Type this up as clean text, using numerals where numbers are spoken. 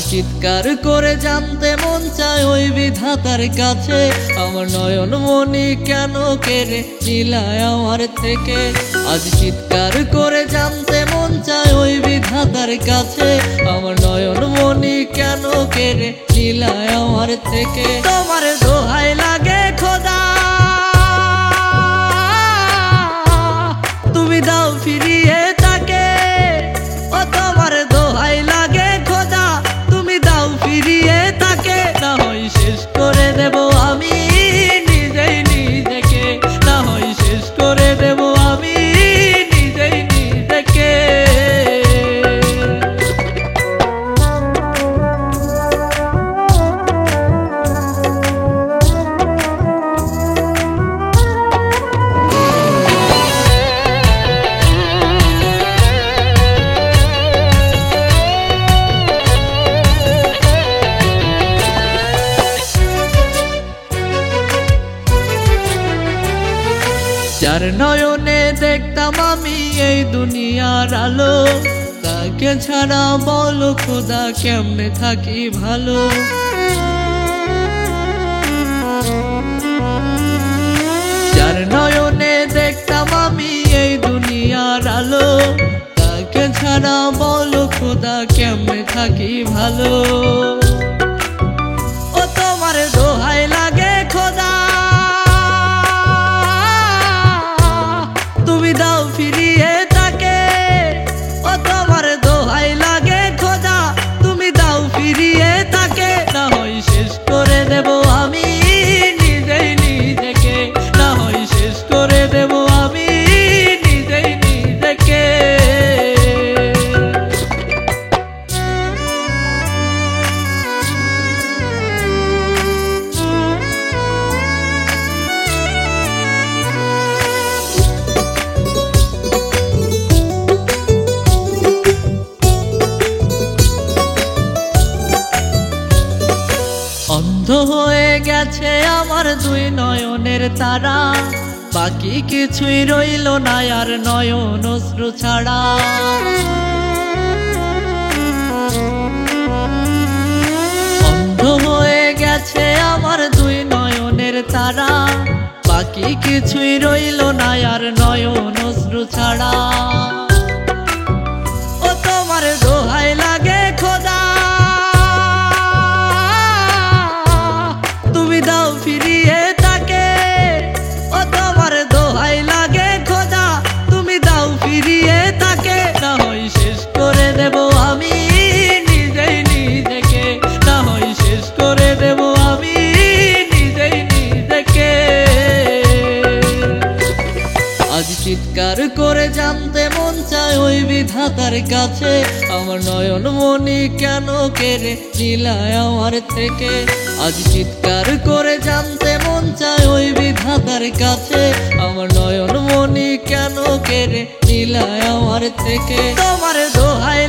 চিৎকার করে জানতে মন চায় ওই বিধাতার কাছে, আমার নয়ন মনি কেন কেড়ে নিলায় আমার থেকে। আজ চিৎকার করে জানতে মন চায় ওই বিধাতার কাছে, আমার নয়ন মনি কেন কেড়ে নিলায় আমার থেকে। তোমার দোহাই লাগে খোদা, তুমি দাও ফিরিয়ে তাকে। ও তোমার দোহাই লাগে খোদা, তুমি দাও ফিরিয়ে তাকে। না হয় শেষ করে দেব আমি নিজেই নিজেকে, না হয় শেষ করে দেব আমি নিজেই নিজেকে। যার নয়নে দেখতাম আমি এই দুনিয়ার আলো, তাকে ছাড়া বলো খোদা কেমনে থাকি ভালো। যার নয়নে দেখতাম আমি এই দুনিয়ার আলো, তাকে ছাড়া বলো খোদা কেমনে থাকি ভালো। ও তোমার দোহাই লাগে খোদা, তুমি দাও ফিরিয়ে তাকে। ও তোমার দোহাই লাগে খোদা, তুমি দাও ফিরিয়ে তাকে। না হয় শেষ করে দেব আমি নিজেই নিজেকে, না হয় শেষ করে দেব আমি নিজেই নিজেকে। অন্ধ হয়ে গেছে আমার দুই নয়নের তারা, বাকি কিছুই রইল না আর নয়ন অশ্রু ছাড়া। অন্ধ হয়ে গেছে আমার দুই নয়নের তারা, বাকি কিছুই রইল না আর নয়ন অশ্রু ছাড়া। ও তোমার দোহাই লাগে খোদা, তুমি দাও ফিরিয়ে তাকে। ও তোমার দোহাই লাগে খোদা, তুমি দাও ফিরিয়ে তাকে। না হয় শেষ করে দেব আমি নিজেই নিজেকে, না হয় শেষ করে দেব আমি নিজেই নিজেকে। আজ চিৎকার করে জানতে মন চায় ওই বিধাতার কাছে, আমার নয়ন মনি কেন কেড়ে নিলায় আমার থেকে। আজ চিৎকার করে জানতে মন চায় ওই বিধাতার কাছে, আমার নয়ন মনি কেন কেড়ে নিলায় আমার থেকে। তোমার দোহাই